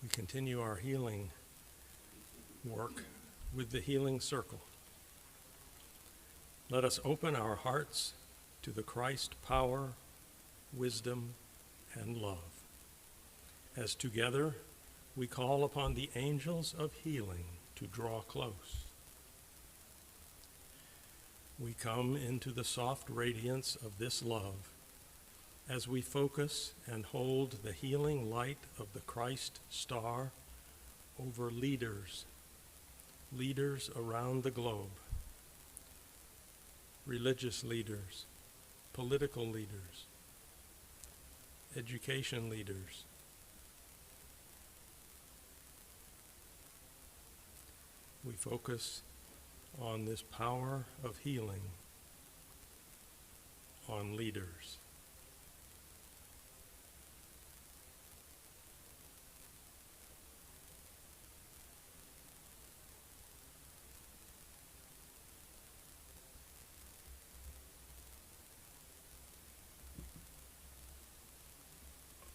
We continue our healing work with the healing circle. Let us open our hearts to the Christ power, wisdom, and love. As together we call upon the angels of healing to draw close. We come into the soft radiance of this love as we focus and hold the healing light of the Christ star over leaders around the globe, religious leaders, political leaders, education leaders. We focus on this power of healing on leaders.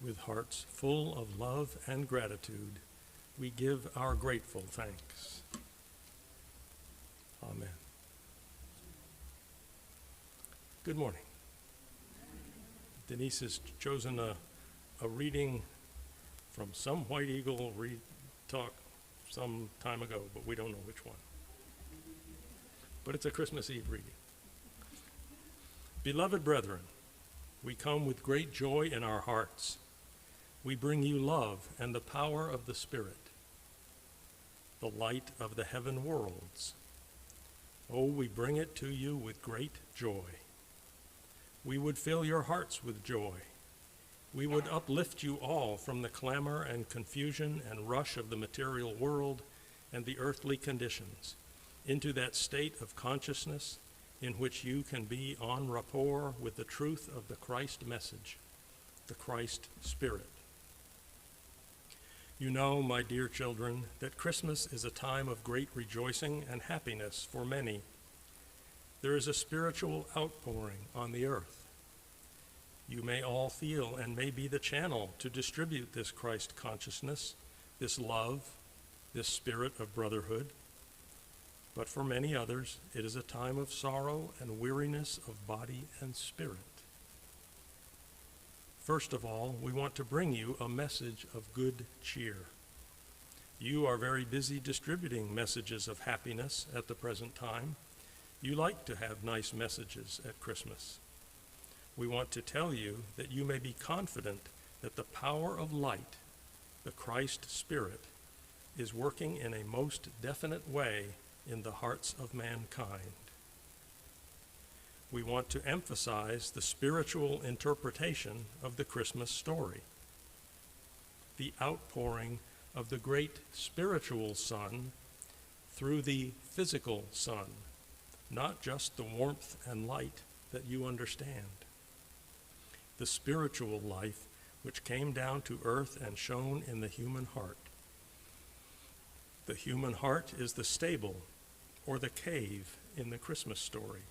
With hearts full of love and gratitude, we give our grateful thanks. Amen. Good morning. Denise has chosen a reading from some White Eagle talk some time ago, but we don't know which one. But it's a Christmas Eve reading. Beloved brethren, we come with great joy in our hearts. We bring you love and the power of the Spirit, the light of the heaven worlds. Oh, we bring it to you with great joy. We would fill your hearts with joy. We would uplift you all from the clamor and confusion and rush of the material world and the earthly conditions into that state of consciousness in which you can be en rapport with the truth of the Christ message, the Christ Spirit. You know, my dear children, that Christmas is a time of great rejoicing and happiness for many. There is a spiritual outpouring on the earth. You may all feel and may be the channel to distribute this Christ consciousness, this love, this spirit of brotherhood. But for many others, it is a time of sorrow and weariness of body and spirit. First of all, we want to bring you a message of good cheer. You are very busy distributing messages of happiness at the present time. You like to have nice messages at Christmas. We want to tell you that you may be confident that the power of light, the Christ Spirit, is working in a most definite way in the hearts of mankind. We want to emphasize the spiritual interpretation of the Christmas story, the outpouring of the great spiritual sun through the physical sun, not just the warmth and light that you understand. The spiritual life which came down to earth and shone in the human heart. The human heart is the stable or the cave in the Christmas story.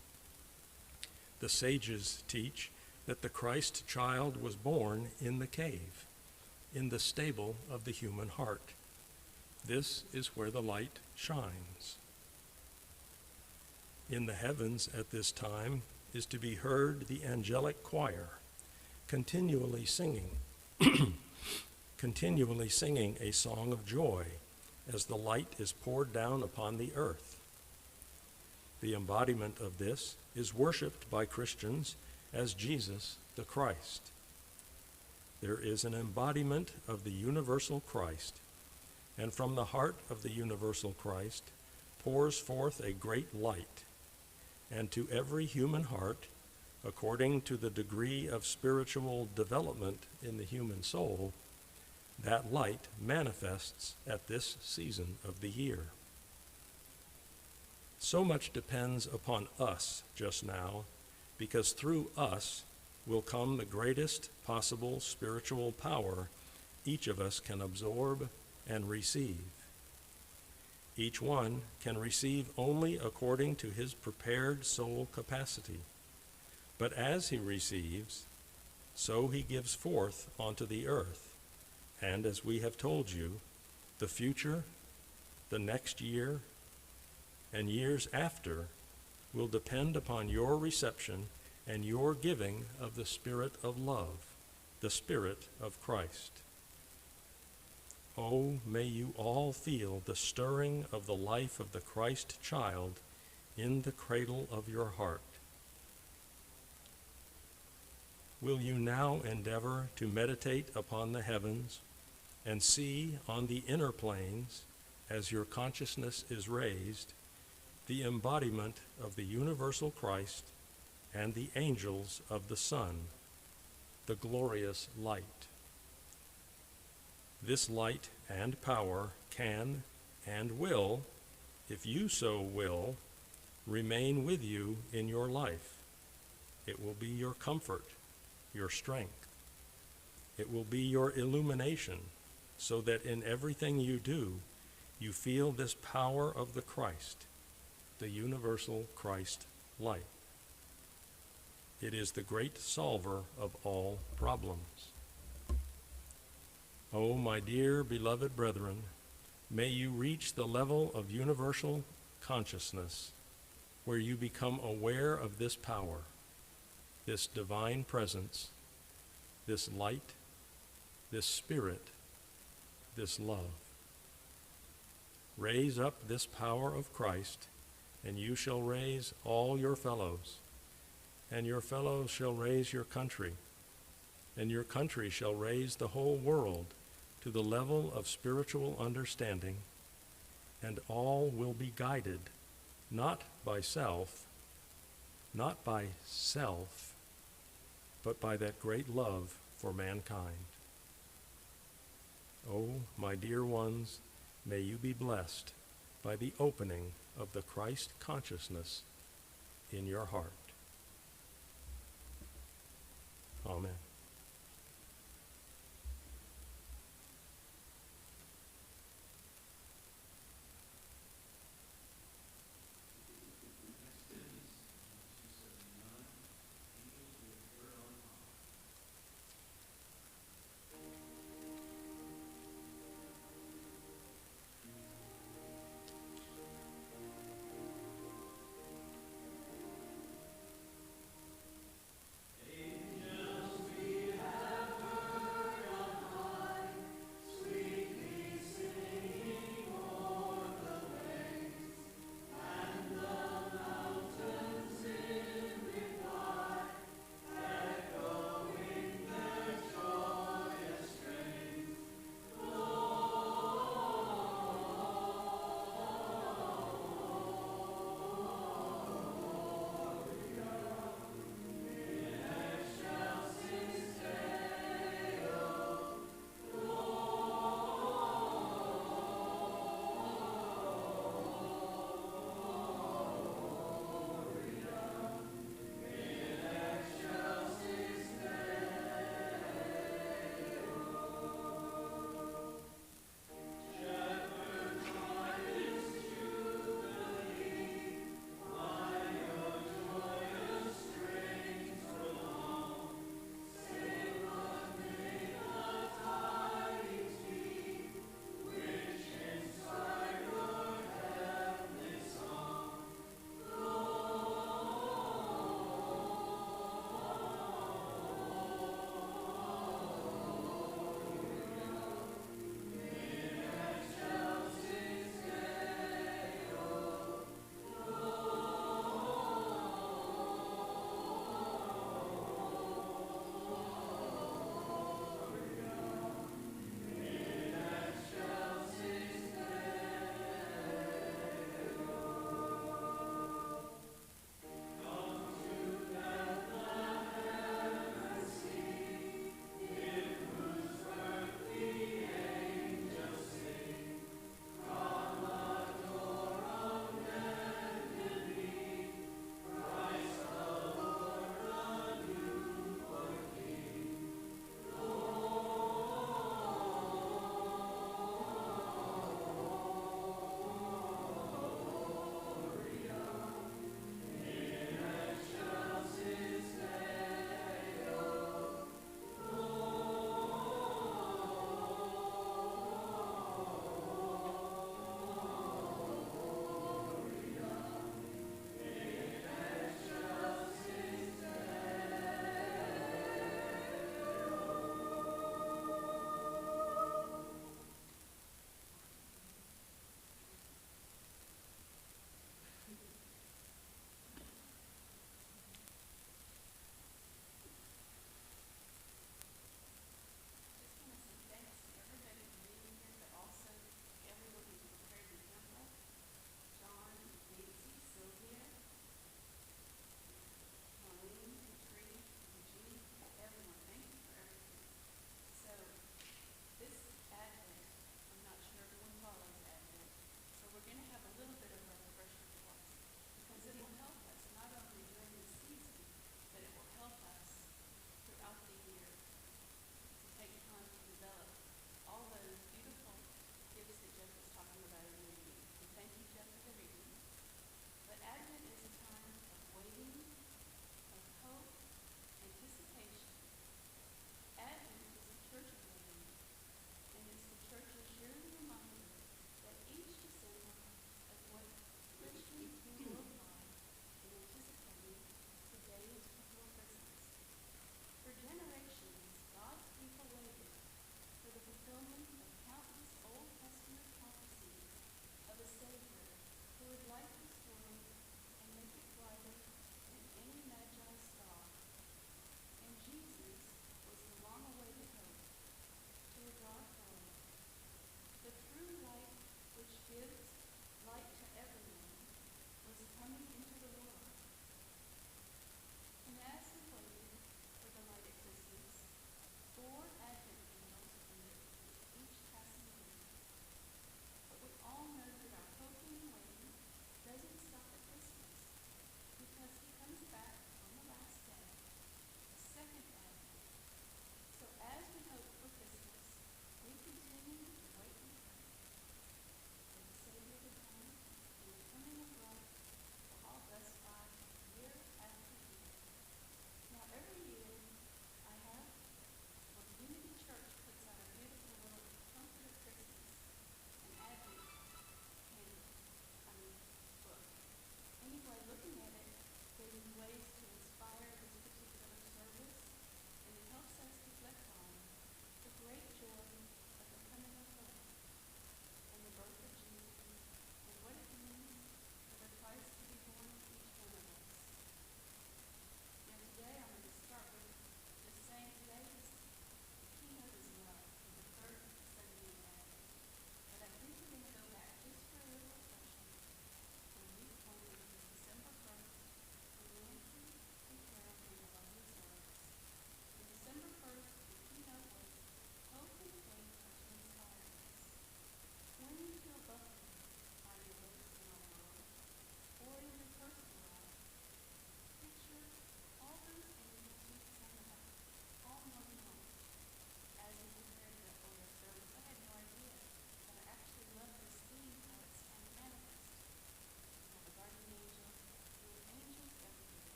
The sages teach that the Christ child was born in the cave, in the stable of the human heart. This is where the light shines. In the heavens at this time is to be heard the angelic choir, continually singing a song of joy as the light is poured down upon the earth. The embodiment of this is worshiped by Christians as Jesus the Christ. There is an embodiment of the universal Christ, and from the heart of the universal Christ pours forth a great light, and to every human heart, according to the degree of spiritual development in the human soul, that light manifests at this season of the year. So much depends upon us just now, because through us will come the greatest possible spiritual power each of us can absorb and receive. Each one can receive only according to his prepared soul capacity. But as he receives, so he gives forth onto the earth, And as we have told you, the future, the next year, and years after will depend upon your reception and your giving of the Spirit of love, the Spirit of Christ. Oh, may you all feel the stirring of the life of the Christ child in the cradle of your heart. Will you now endeavor to meditate upon the heavens and see on the inner planes, as your consciousness is raised, the embodiment of the universal Christ and the angels of the Son, the glorious light? This light and power can and will, if you so will, remain with you in your life. It will be your comfort, your strength. It will be your illumination, so that in everything you do, you feel this power of the Christ, the universal Christ light. It is the great solver of all problems. Oh, my dear beloved brethren, may you reach the level of universal consciousness where you become aware of this power, this divine presence, this light, this spirit, this love. Raise up this power of Christ, and you shall raise all your fellows, and your fellows shall raise your country, and your country shall raise the whole world to the level of spiritual understanding, and all will be guided not by self, but by that great love for mankind. Oh, my dear ones, may you be blessed by the opening of the Christ consciousness in your heart. Amen.